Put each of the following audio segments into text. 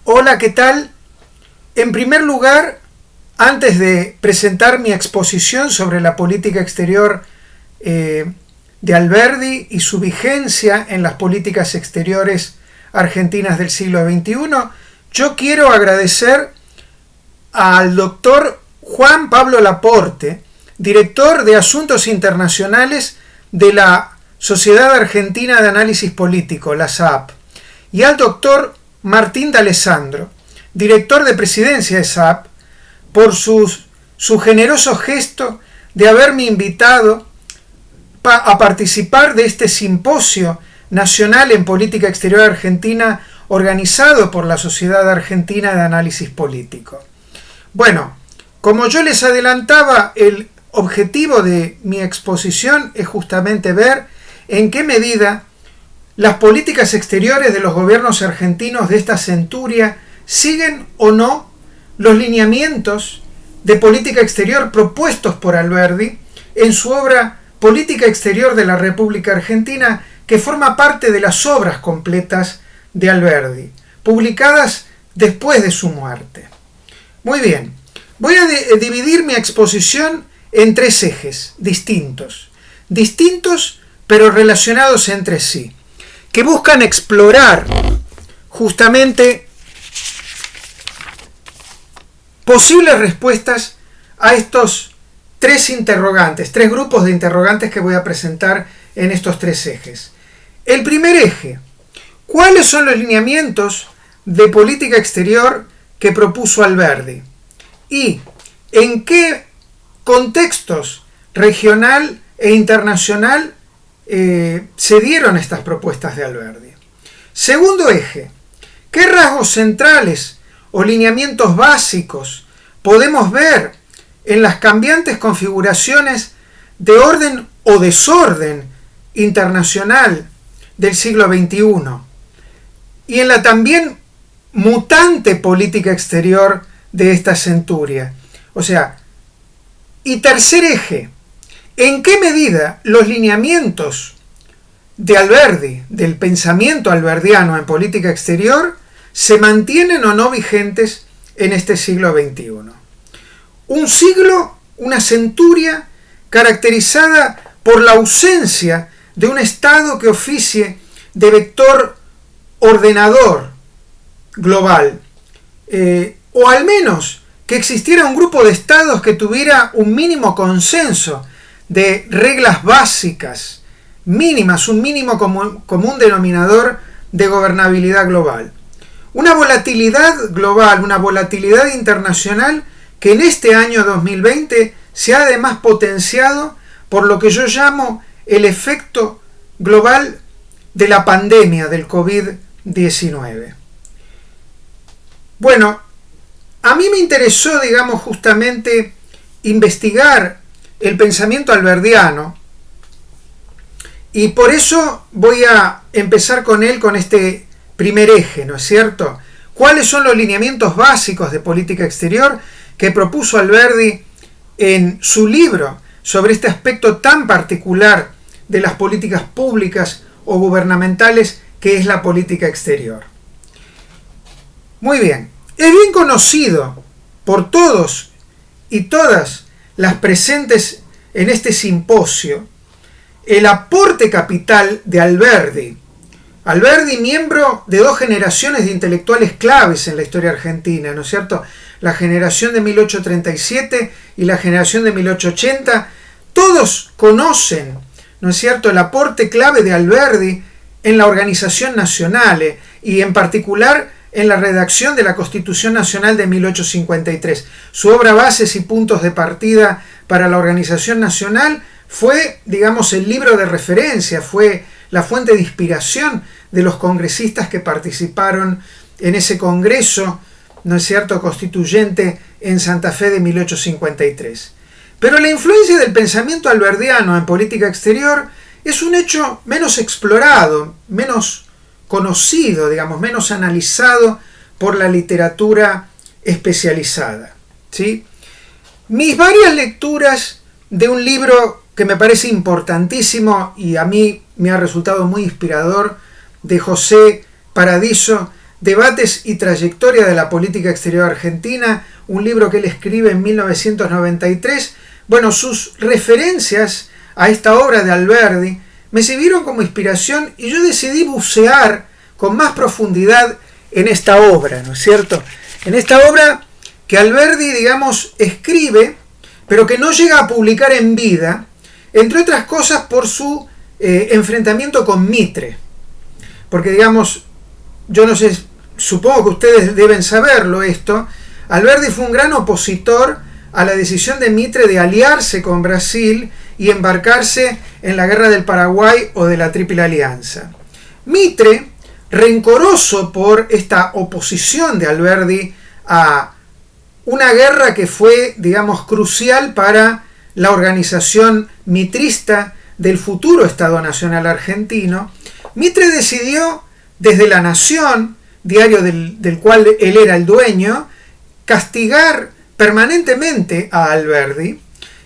Hola, ¿qué tal? En primer lugar, antes de presentar mi exposición sobre la política exterior de Alberdi y su vigencia en las políticas exteriores argentinas del siglo XXI, yo quiero agradecer al doctor Juan Pablo Laporte, director de Asuntos Internacionales de la Sociedad Argentina de Análisis Político, la SAAP, y al doctor Martín D'Alessandro, director de presidencia de SAAP, por su generoso gesto de haberme invitado a participar de este simposio nacional en política exterior argentina organizado por la Sociedad Argentina de Análisis Político. Bueno, como yo les adelantaba, el objetivo de mi exposición es justamente ver en qué medida las políticas exteriores de los gobiernos argentinos de esta centuria siguen o no los lineamientos de política exterior propuestos por Alberdi en su obra Política Exterior de la República Argentina, que forma parte de las obras completas de Alberdi, publicadas después de su muerte. Muy bien, voy a dividir mi exposición en tres ejes distintos pero relacionados entre sí, que buscan explorar justamente posibles respuestas a estos tres grupos de interrogantes que voy a presentar en estos tres ejes. El primer eje: ¿cuáles son los lineamientos de política exterior que propuso Alberdi? ¿Y en qué contextos regional e internacional se dieron estas propuestas de Alberdi? Segundo eje: ¿qué rasgos centrales o lineamientos básicos podemos ver en las cambiantes configuraciones de orden o desorden internacional del siglo XXI y en la también mutante política exterior de esta centuria? O sea, y tercer eje: ¿en qué medida los lineamientos de Alberdi, del pensamiento alberdiano en política exterior, se mantienen o no vigentes en este siglo XXI? Un siglo, una centuria caracterizada por la ausencia de un Estado que oficie de vector ordenador global, o al menos que existiera un grupo de Estados que tuviera un mínimo consenso de reglas básicas, mínimas, un mínimo común denominador de gobernabilidad global. Una volatilidad global, una volatilidad internacional que en este año 2020 se ha además potenciado por lo que yo llamo el efecto global de la pandemia del COVID-19. Bueno, a mí me interesó, justamente investigar el pensamiento alberdiano, y por eso voy a empezar con este primer eje, ¿no es cierto? ¿Cuáles son los lineamientos básicos de política exterior que propuso Alberdi en su libro sobre este aspecto tan particular de las políticas públicas o gubernamentales que es la política exterior? Muy bien, es bien conocido por todos y todas las presentes en este simposio el aporte capital de Alberdi. Alberdi, miembro de dos generaciones de intelectuales claves en la historia argentina, ¿no es cierto? La generación de 1837 y la generación de 1880, todos conocen, ¿no es cierto?, el aporte clave de Alberdi en la organización nacional y en particular en la redacción de la Constitución Nacional de 1853. Su obra Bases y Puntos de Partida para la Organización Nacional fue, el libro de referencia, fue la fuente de inspiración de los congresistas que participaron en ese congreso, ¿no es cierto?, constituyente en Santa Fe de 1853. Pero la influencia del pensamiento alberdiano en política exterior es un hecho menos explorado, menos conocido, menos analizado por la literatura especializada, ¿sí? Mis varias lecturas de un libro que me parece importantísimo y a mí me ha resultado muy inspirador, de José Paradiso, Debates y trayectoria de la política exterior argentina, un libro que él escribe en 1993. Bueno, sus referencias a esta obra de Alberdi me sirvieron como inspiración y yo decidí bucear con más profundidad en esta obra, ¿no es cierto? En esta obra que Alberdi, digamos, escribe, pero que no llega a publicar en vida, entre otras cosas por su enfrentamiento con Mitre. Porque, digamos, yo no sé, supongo que ustedes deben saberlo esto, Alberdi fue un gran opositor a la decisión de Mitre de aliarse con Brasil y embarcarse en la guerra del Paraguay o de la Triple Alianza. Mitre, rencoroso por esta oposición de Alberdi a una guerra que fue, digamos, crucial para la organización mitrista del futuro Estado Nacional argentino, Mitre decidió, desde La Nación, diario del cual él era el dueño, castigar permanentemente a Alberdi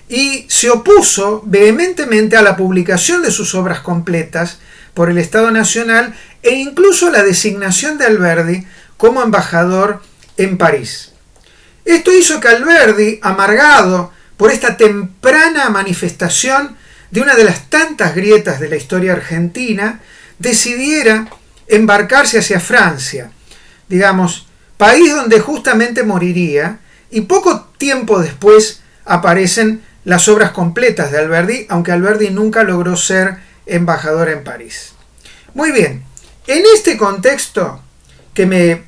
y se opuso vehementemente a la publicación de sus obras completas por el Estado Nacional e incluso a la designación de Alberdi como embajador en París. Esto hizo que Alberdi, amargado por esta temprana manifestación de una de las tantas grietas de la historia argentina, decidiera embarcarse hacia Francia, digamos, país donde justamente moriría, y poco tiempo después aparecen las obras completas de Alberdi, aunque Alberdi nunca logró ser embajador en París. Muy bien, en este contexto que me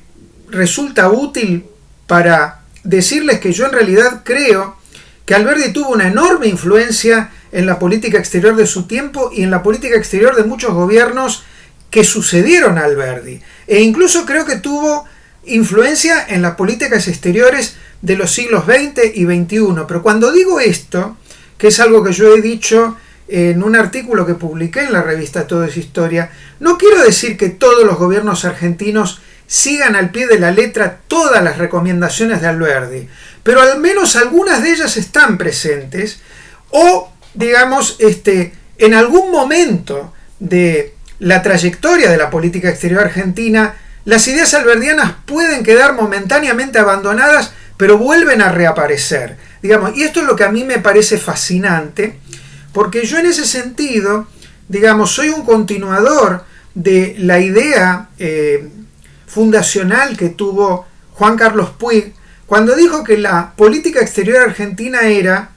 resulta útil para decirles que yo en realidad creo que Alberdi tuvo una enorme influencia en la política exterior de su tiempo y en la política exterior de muchos gobiernos que sucedieron a Alberdi. E incluso creo que tuvo influencia en las políticas exteriores de los siglos XX y XXI. Pero cuando digo esto, que es algo que yo he dicho en un artículo que publiqué en la revista Todo es Historia, no quiero decir que todos los gobiernos argentinos sigan al pie de la letra todas las recomendaciones de Alberdi, pero al menos algunas de ellas están presentes o, digamos, en algún momento de la trayectoria de la política exterior argentina, las ideas alberdianas pueden quedar momentáneamente abandonadas, pero vuelven a reaparecer. Digamos, y esto es lo que a mí me parece fascinante, porque yo en ese sentido, digamos, soy un continuador de la idea fundacional que tuvo Juan Carlos Puig cuando dijo que la política exterior argentina era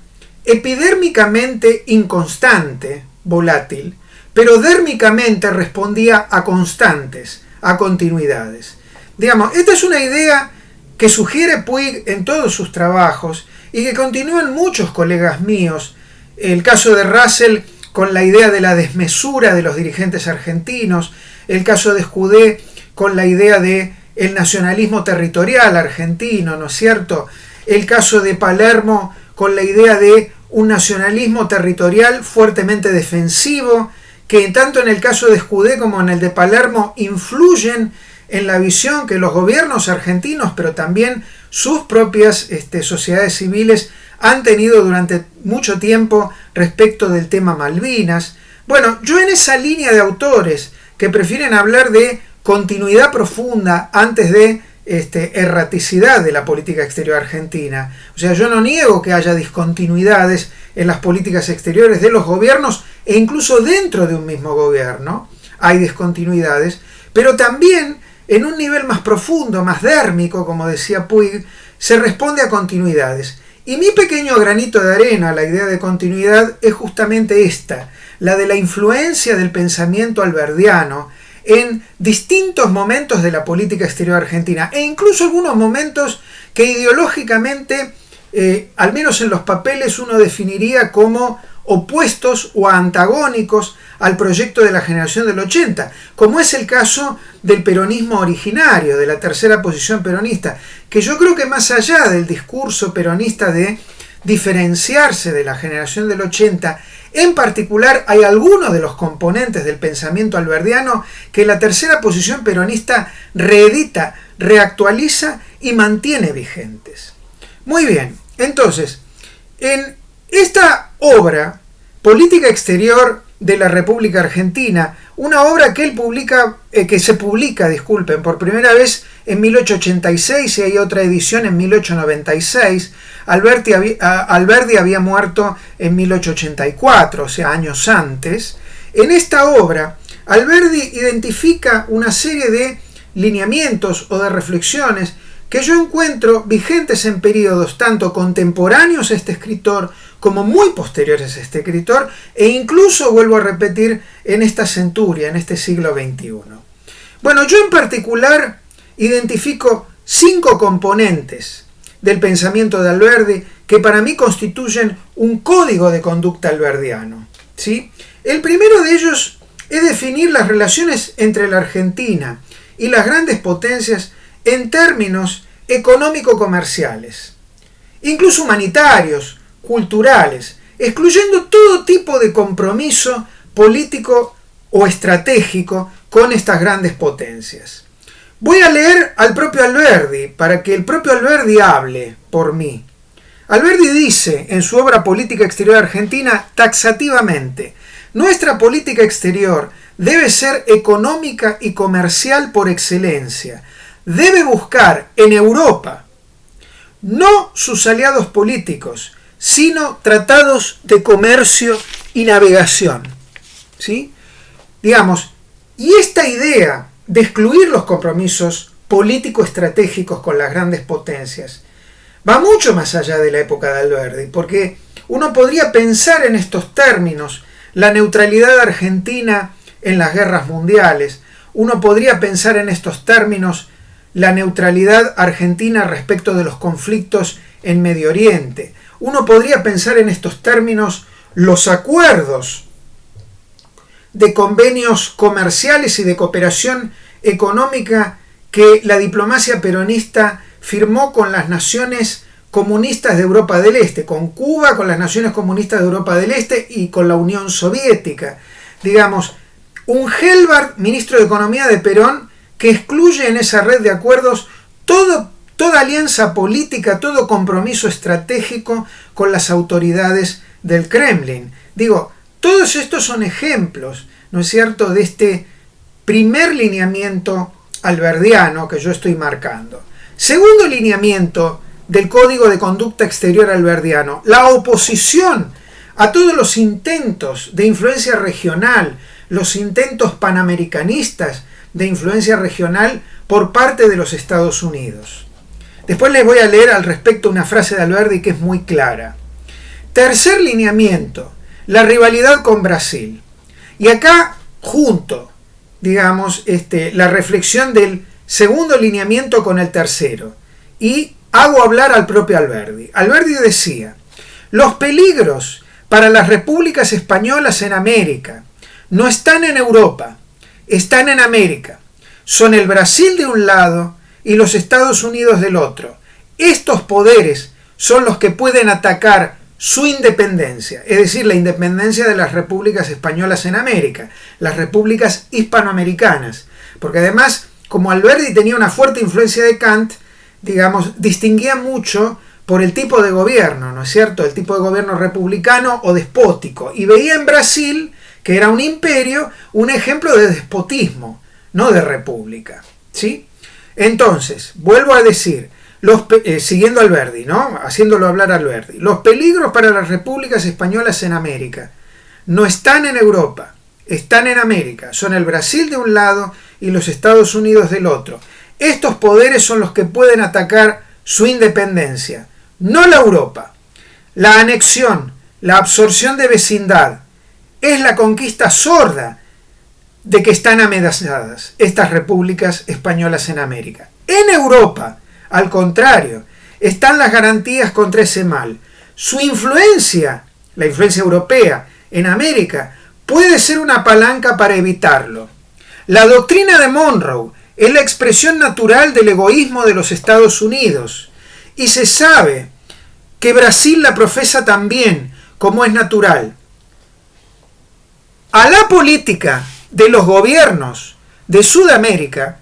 epidérmicamente inconstante, volátil, pero dérmicamente respondía a constantes, a continuidades. Digamos, esta es una idea que sugiere Puig en todos sus trabajos y que continúan muchos colegas míos. El caso de Russell con la idea de la desmesura de los dirigentes argentinos, el caso de Escudé con la idea de el nacionalismo territorial argentino, ¿no es cierto? El caso de Palermo con la idea de un nacionalismo territorial fuertemente defensivo, que tanto en el caso de Escudé como en el de Palermo influyen en la visión que los gobiernos argentinos, pero también sus propias sociedades civiles han tenido durante mucho tiempo respecto del tema Malvinas. Bueno, yo en esa línea de autores que prefieren hablar de continuidad profunda antes de erraticidad de la política exterior argentina. O sea, yo no niego que haya discontinuidades en las políticas exteriores de los gobiernos e incluso dentro de un mismo gobierno hay discontinuidades, pero también en un nivel más profundo, más dérmico, como decía Puig, se responde a continuidades. Y mi pequeño granito de arena a la idea de continuidad es justamente esta, la de la influencia del pensamiento alberdiano en distintos momentos de la política exterior argentina, e incluso algunos momentos que ideológicamente, al menos en los papeles, uno definiría como opuestos o antagónicos al proyecto de la generación del 80, como es el caso del peronismo originario, de la tercera posición peronista, que yo creo que más allá del discurso peronista de diferenciarse de la generación del 80, en particular hay algunos de los componentes del pensamiento alberdiano que la tercera posición peronista reedita, reactualiza y mantiene vigentes. Muy bien, entonces, en esta obra, Política Exterior de la República Argentina, una obra que se publica por primera vez en 1886 y hay otra edición en 1896. Alberdi había muerto en 1884, o sea, años antes. En esta obra, Alberdi identifica una serie de lineamientos o de reflexiones que yo encuentro vigentes en periodos tanto contemporáneos a este escritor como muy posteriores a este escritor, e incluso, vuelvo a repetir, en esta centuria, en este siglo XXI. Bueno, yo en particular identifico 5 componentes del pensamiento de Alberdi que para mí constituyen un código de conducta alberdiano, ¿sí? El primero de ellos es definir las relaciones entre la Argentina y las grandes potencias en términos económico-comerciales, incluso humanitarios, culturales, excluyendo todo tipo de compromiso político o estratégico con estas grandes potencias. Voy a leer al propio Alberdi para que el propio Alberdi hable por mí. Alberdi dice en su obra Política Exterior Argentina taxativamente: nuestra política exterior debe ser económica y comercial por excelencia. Debe buscar en Europa no sus aliados políticos, sino tratados de comercio y navegación. ¿Sí? Digamos, y esta idea de excluir los compromisos político-estratégicos con las grandes potencias va mucho más allá de la época de Alberdi, porque uno podría pensar en estos términos la neutralidad argentina en las guerras mundiales, uno podría pensar en estos términos la neutralidad argentina respecto de los conflictos en Medio Oriente, uno podría pensar en estos términos los acuerdos de convenios comerciales y de cooperación económica que la diplomacia peronista firmó con las naciones comunistas de Europa del Este, con Cuba, con las naciones comunistas de Europa del Este y con la Unión Soviética. Digamos, un Helbart, ministro de Economía de Perón, que excluye en esa red de acuerdos toda alianza política, todo compromiso estratégico con las autoridades del Kremlin. Digo, todos estos son ejemplos, ¿no es cierto?, de este primer lineamiento alberdiano que yo estoy marcando. Segundo lineamiento del Código de Conducta Exterior alberdiano: la oposición a todos los intentos de influencia regional, los intentos panamericanistas de influencia regional por parte de los Estados Unidos. Después les voy a leer al respecto una frase de Alberdi que es muy clara. Tercer lineamiento: la rivalidad con Brasil. Y acá junto, digamos, la reflexión del segundo lineamiento con el tercero. Y hago hablar al propio Alberdi. Alberdi decía: los peligros para las repúblicas españolas en América no están en Europa, están en América. Son el Brasil de un lado y los Estados Unidos del otro. Estos poderes son los que pueden atacar su independencia, es decir, la independencia de las repúblicas españolas en América, las repúblicas hispanoamericanas. Porque además, como Alberdi tenía una fuerte influencia de Kant, digamos, distinguía mucho por el tipo de gobierno, ¿no es cierto?, el tipo de gobierno republicano o despótico, y veía en Brasil, que era un imperio, un ejemplo de despotismo, no de república, ¿sí? Entonces, vuelvo a decir, siguiendo Alberdi, ¿no?, haciéndolo hablar a Alberdi, los peligros para las repúblicas españolas en América no están en Europa, están en América, son el Brasil de un lado y los Estados Unidos del otro. Estos poderes son los que pueden atacar su independencia, no la Europa. La anexión, la absorción de vecindad, es la conquista sorda de que están amenazadas estas repúblicas españolas en América. En Europa, al contrario, están las garantías contra ese mal. Su influencia, la influencia europea en América, puede ser una palanca para evitarlo. La doctrina de Monroe es la expresión natural del egoísmo de los Estados Unidos, y se sabe que Brasil la profesa también, como es natural. A la política de los gobiernos de Sudamérica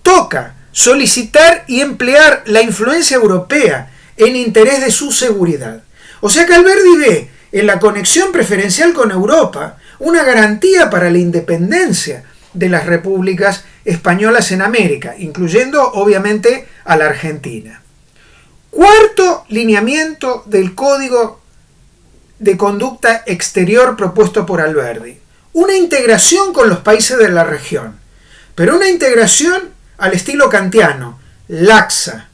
toca solicitar y emplear la influencia europea en interés de su seguridad. O sea que Alberdi ve en la conexión preferencial con Europa una garantía para la independencia de las repúblicas españolas en América, incluyendo obviamente a la Argentina. Cuarto lineamiento del Código de Conducta Exterior propuesto por Alberdi: una integración con los países de la región, pero una integración al estilo kantiano, laxa,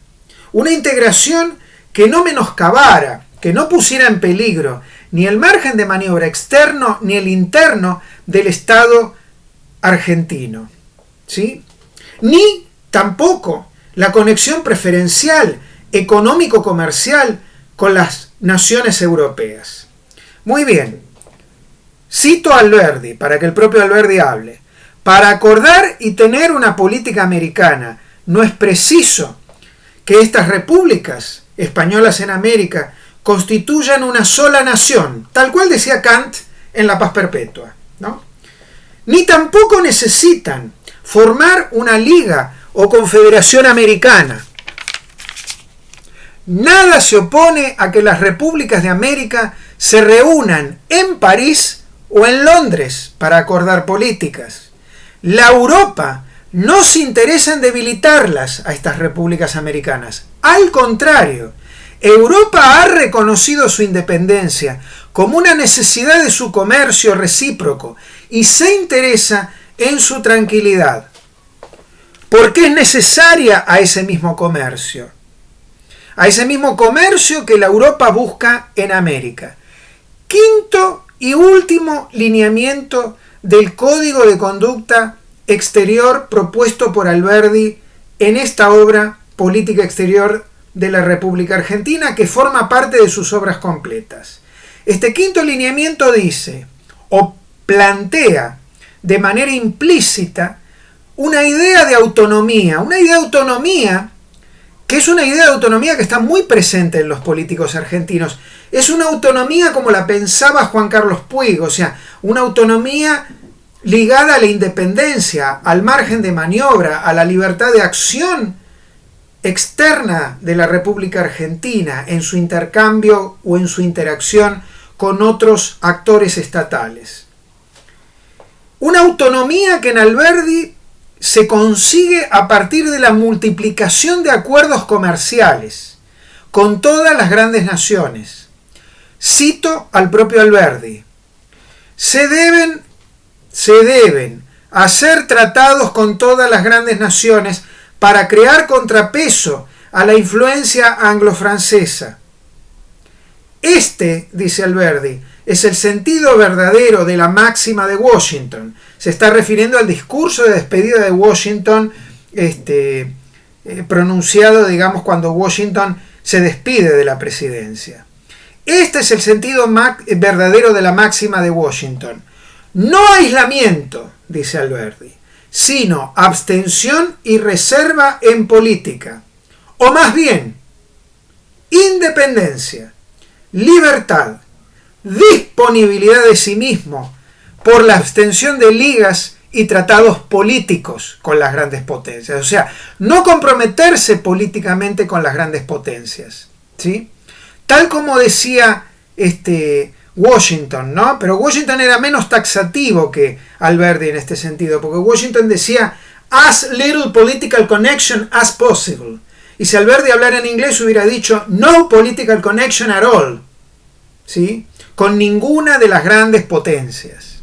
una integración que no menoscabara, que no pusiera en peligro ni el margen de maniobra externo ni el interno del Estado argentino, ¿sí? Ni tampoco la conexión preferencial económico-comercial con las naciones europeas. Muy bien, cito a Alberdi para que el propio Alberdi hable. Para acordar y tener una política americana, no es preciso que estas repúblicas españolas en América constituyan una sola nación, tal cual decía Kant en La Paz Perpetua, ¿no? Ni tampoco necesitan formar una liga o confederación americana. Nada se opone a que las repúblicas de América se reúnan en París o en Londres para acordar políticas. La Europa no se interesa en debilitarlas a estas repúblicas americanas. Al contrario, Europa ha reconocido su independencia como una necesidad de su comercio recíproco y se interesa en su tranquilidad, porque es necesaria a ese mismo comercio que la Europa busca en América. Quinto y último lineamiento del Código de Conducta Exterior propuesto por Alberdi en esta obra Política Exterior de la República Argentina, que forma parte de sus obras completas. Este quinto lineamiento dice, o plantea de manera implícita, una idea de autonomía que es una idea de autonomía que está muy presente en los políticos argentinos. Es una autonomía como la pensaba Juan Carlos Puig, o sea, una autonomía ligada a la independencia, al margen de maniobra, a la libertad de acción externa de la República Argentina en su intercambio o en su interacción con otros actores estatales. Una autonomía que en Alberdi se consigue a partir de la multiplicación de acuerdos comerciales con todas las grandes naciones. Cito al propio Alberdi: se deben hacer tratados con todas las grandes naciones para crear contrapeso a la influencia anglo-francesa. Este, dice Alberdi, es el sentido verdadero de la máxima de Washington. Se está refiriendo al discurso de despedida de Washington, pronunciado, digamos, cuando Washington se despide de la presidencia. Este es el sentido verdadero de la máxima de Washington. No aislamiento, dice Alberdi, sino abstención y reserva en política. O más bien, independencia, libertad, disponibilidad de sí mismo por la abstención de ligas y tratados políticos con las grandes potencias. O sea, no comprometerse políticamente con las grandes potencias, ¿sí? Tal como decía Washington, ¿no? Pero Washington era menos taxativo que Alberdi en este sentido, porque Washington decía as little political connection as possible. Y si Alberdi hablara en inglés hubiera dicho no political connection at all, ¿sí? Con ninguna de las grandes potencias.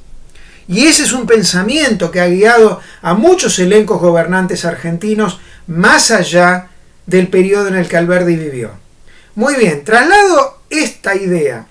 Y ese es un pensamiento que ha guiado a muchos elencos gobernantes argentinos más allá del periodo en el que Alberdi vivió. Muy bien, traslado esta idea.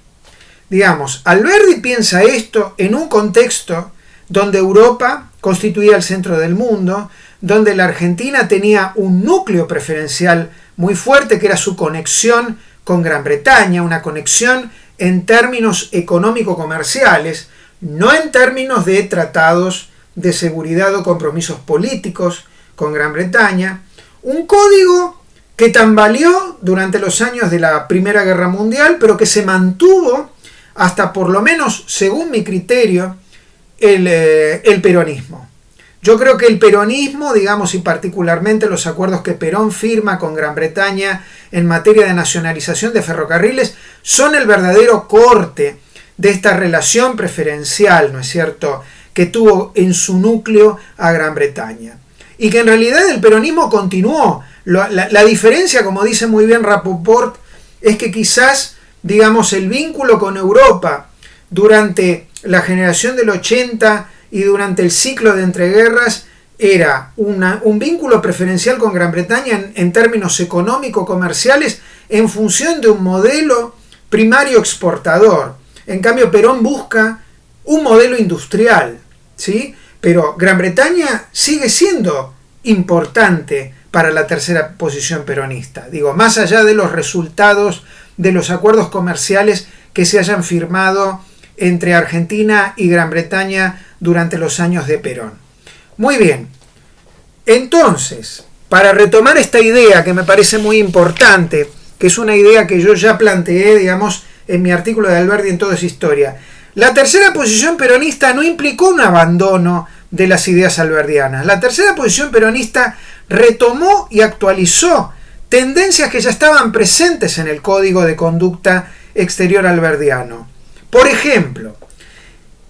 Digamos, Alberdi piensa esto en un contexto donde Europa constituía el centro del mundo, donde la Argentina tenía un núcleo preferencial muy fuerte que era su conexión con Gran Bretaña, una conexión en términos económico-comerciales, no en términos de tratados de seguridad o compromisos políticos con Gran Bretaña, un código que tambaleó durante los años de la Primera Guerra Mundial, pero que se mantuvo hasta, por lo menos según mi criterio, el peronismo. Yo creo que el peronismo, digamos, y particularmente los acuerdos que Perón firma con Gran Bretaña en materia de nacionalización de ferrocarriles, son el verdadero corte de esta relación preferencial, ¿no es cierto?, que tuvo en su núcleo a Gran Bretaña. Y que en realidad el peronismo continuó. La diferencia, como dice muy bien Rapoport, es que quizás, digamos, el vínculo con Europa durante la generación del 80 y durante el ciclo de entreguerras era un vínculo preferencial con Gran Bretaña en términos económico-comerciales en función de un modelo primario exportador. En cambio, Perón busca un modelo industrial, ¿sí? Pero Gran Bretaña sigue siendo importante para la tercera posición peronista. Digo, más allá de los resultados de los acuerdos comerciales que se hayan firmado entre Argentina y Gran Bretaña durante los años de Perón. Muy bien. Entonces, para retomar esta idea que me parece muy importante, que es una idea que yo ya planteé, digamos, en mi artículo de Alberdi en Toda esa historia, la tercera posición peronista no implicó un abandono de las ideas alberdianas. La tercera posición peronista retomó y actualizó tendencias que ya estaban presentes en el Código de Conducta Exterior alberdiano. Por ejemplo,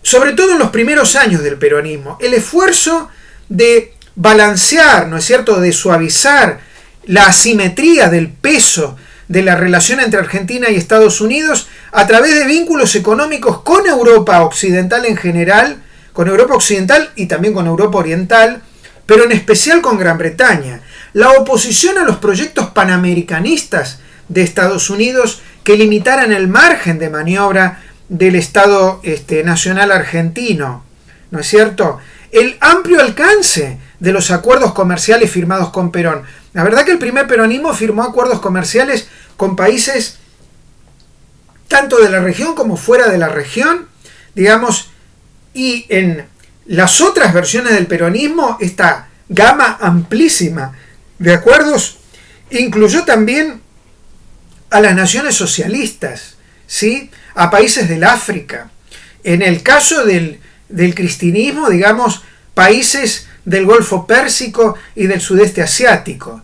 sobre todo en los primeros años del peronismo, el esfuerzo de balancear, ¿no es cierto?, de suavizar la asimetría del peso de la relación entre Argentina y Estados Unidos a través de vínculos económicos con Europa occidental en general, con Europa occidental y también con Europa oriental, pero en especial con Gran Bretaña. La oposición a los proyectos panamericanistas de Estados Unidos que limitaran el margen de maniobra del Estado nacional argentino, ¿no es cierto? El amplio alcance de los acuerdos comerciales firmados con Perón. La verdad que el primer peronismo firmó acuerdos comerciales con países tanto de la región como fuera de la región, digamos, y en las otras versiones del peronismo esta gama amplísima de acuerdos incluyó también a las naciones socialistas, ¿sí?, a países del África. En el caso del cristianismo, digamos, países del Golfo Pérsico y del sudeste asiático.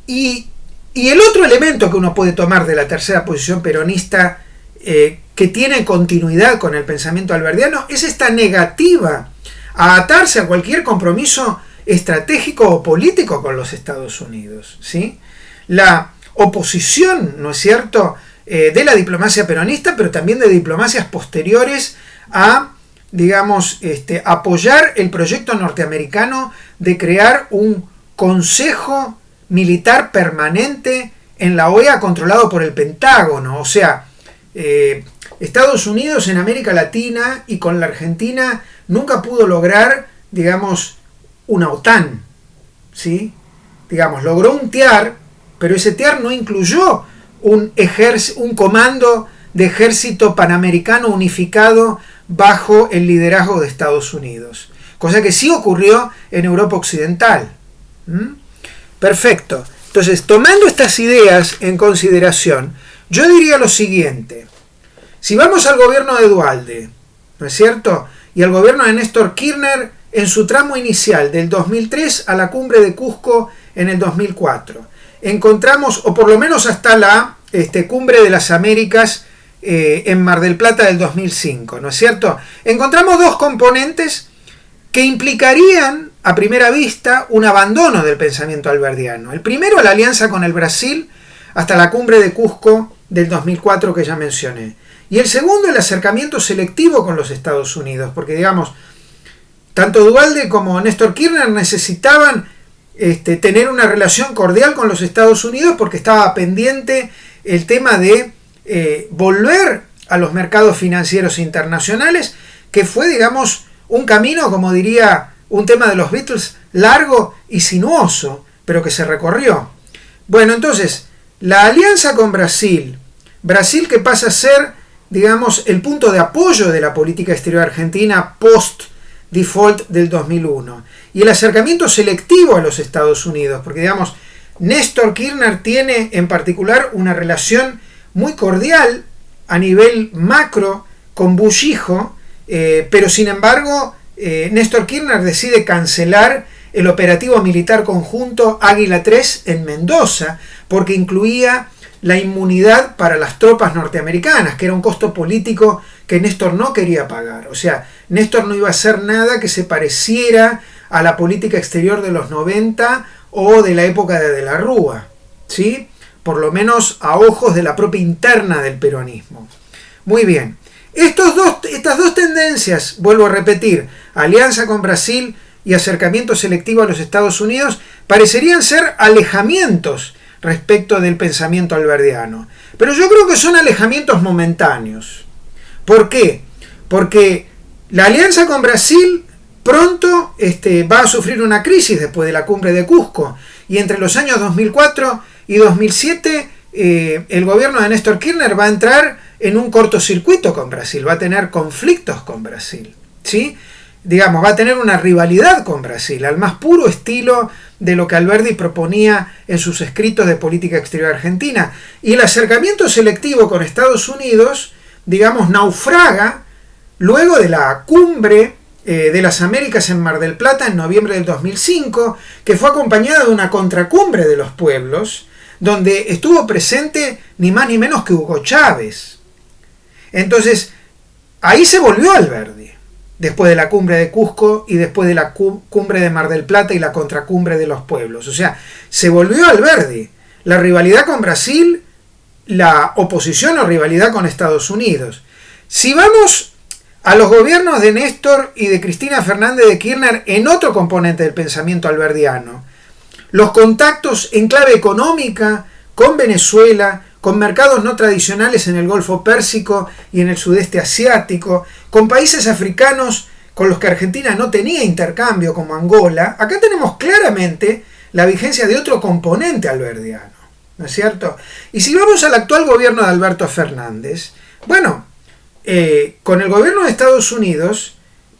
Y el otro elemento que uno puede tomar de la tercera posición peronista, que tiene continuidad con el pensamiento alberdiano, es esta negativa a atarse a cualquier compromiso estratégico o político con los Estados Unidos, ¿sí? La oposición, ¿no es cierto?, de la diplomacia peronista, pero también de diplomacias posteriores a, digamos, apoyar el proyecto norteamericano de crear un consejo militar permanente en la OEA controlado por el Pentágono. O sea, Estados Unidos en América Latina y con la Argentina nunca pudo lograr, digamos, una OTAN, ¿sí? Digamos, logró un TEAR, pero ese TEAR no incluyó un comando de ejército panamericano unificado bajo el liderazgo de Estados Unidos, cosa que sí ocurrió en Europa Occidental. Perfecto. Entonces, tomando estas ideas en consideración, yo diría lo siguiente: si vamos al gobierno de Duhalde, ¿no es cierto?, y al gobierno de Néstor Kirchner en su tramo inicial del 2003 a la cumbre de Cusco en el 2004, encontramos, o por lo menos hasta la cumbre de las Américas en Mar del Plata del 2005, ¿no es cierto?, encontramos dos componentes que implicarían a primera vista un abandono del pensamiento alberdiano. El primero, la alianza con el Brasil hasta la cumbre de Cusco del 2004 que ya mencioné. Y el segundo, el acercamiento selectivo con los Estados Unidos, porque, digamos, tanto Duhalde como Néstor Kirchner necesitaban tener una relación cordial con los Estados Unidos porque estaba pendiente el tema de volver a los mercados financieros internacionales, que fue, digamos, un camino, como diría un tema de los Beatles, largo y sinuoso, pero que se recorrió. Bueno, entonces, la alianza con Brasil que pasa a ser, digamos, el punto de apoyo de la política exterior argentina post-default del 2001, y el acercamiento selectivo a los Estados Unidos, porque, digamos, Néstor Kirchner tiene en particular una relación muy cordial a nivel macro con Bush hijo, pero sin embargo Néstor Kirchner decide cancelar el operativo militar conjunto Águila 3 en Mendoza porque incluía la inmunidad para las tropas norteamericanas, que era un costo político que Néstor no quería pagar. O sea, Néstor no iba a hacer nada que se pareciera a la política exterior de los 90 o de la época de la Rúa, ¿sí? Por lo menos a ojos de la propia interna del peronismo. Muy bien. Estas dos tendencias, vuelvo a repetir, alianza con Brasil y acercamiento selectivo a los Estados Unidos, parecerían ser alejamientos respecto del pensamiento alberdiano. Pero yo creo que son alejamientos momentáneos. ¿Por qué? Porque la alianza con Brasil pronto va a sufrir una crisis después de la cumbre de Cusco. Y entre los años 2004 y 2007 el gobierno de Néstor Kirchner va a entrar en un cortocircuito con Brasil, va a tener conflictos con Brasil, ¿sí? Digamos, va a tener una rivalidad con Brasil, al más puro estilo de lo que Alberdi proponía en sus escritos de política exterior argentina. Y el acercamiento selectivo con Estados Unidos, digamos, naufraga luego de la cumbre de las Américas en Mar del Plata en noviembre del 2005, que fue acompañada de una contracumbre de los pueblos, donde estuvo presente ni más ni menos que Hugo Chávez. Entonces, ahí se volvió Alberdi, después de la cumbre de Cusco y después de la cumbre de Mar del Plata y la contracumbre de los pueblos. O sea, se volvió Alberdi. La rivalidad con Brasil, la oposición o rivalidad con Estados Unidos. Si vamos a los gobiernos de Néstor y de Cristina Fernández de Kirchner en otro componente del pensamiento alberdiano, los contactos en clave económica con Venezuela, con mercados no tradicionales en el Golfo Pérsico y en el sudeste asiático, con países africanos con los que Argentina no tenía intercambio, como Angola, acá tenemos claramente la vigencia de otro componente alberdiano, ¿no es cierto? Y si vamos al actual gobierno de Alberto Fernández, bueno, con el gobierno de Estados Unidos,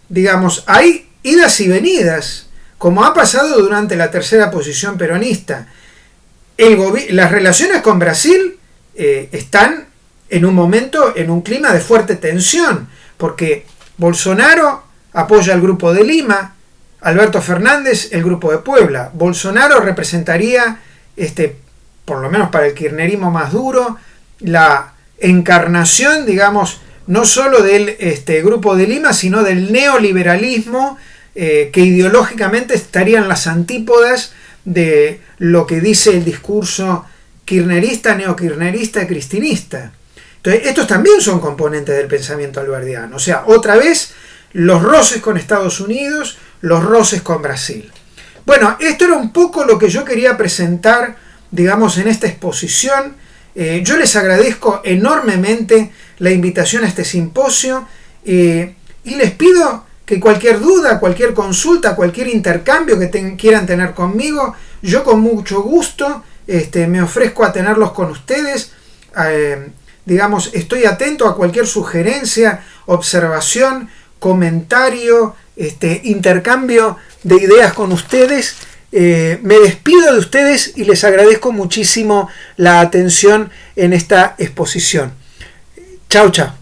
digamos, hay idas y venidas, como ha pasado durante la tercera posición peronista. Las relaciones con Brasil están en un momento, en un clima de fuerte tensión, porque Bolsonaro apoya al Grupo de Lima, Alberto Fernández el Grupo de Puebla. Bolsonaro representaría, por lo menos para el kirchnerismo más duro, la encarnación, digamos, no solo del Grupo de Lima, sino del neoliberalismo, que ideológicamente estarían las antípodas de lo que dice el discurso kirchnerista, neokirchnerista, cristinista. Entonces, estos también son componentes del pensamiento alberdiano. O sea, otra vez, los roces con Estados Unidos, los roces con Brasil. Bueno, esto era un poco lo que yo quería presentar, digamos, en esta exposición. Yo les agradezco enormemente la invitación a este simposio y les pido que cualquier duda, cualquier consulta, cualquier intercambio que quieran tener conmigo, yo con mucho gusto me ofrezco a tenerlos con ustedes. Digamos, estoy atento a cualquier sugerencia, observación, comentario, intercambio de ideas con ustedes. Me despido de ustedes y les agradezco muchísimo la atención en esta exposición. Chao, chao.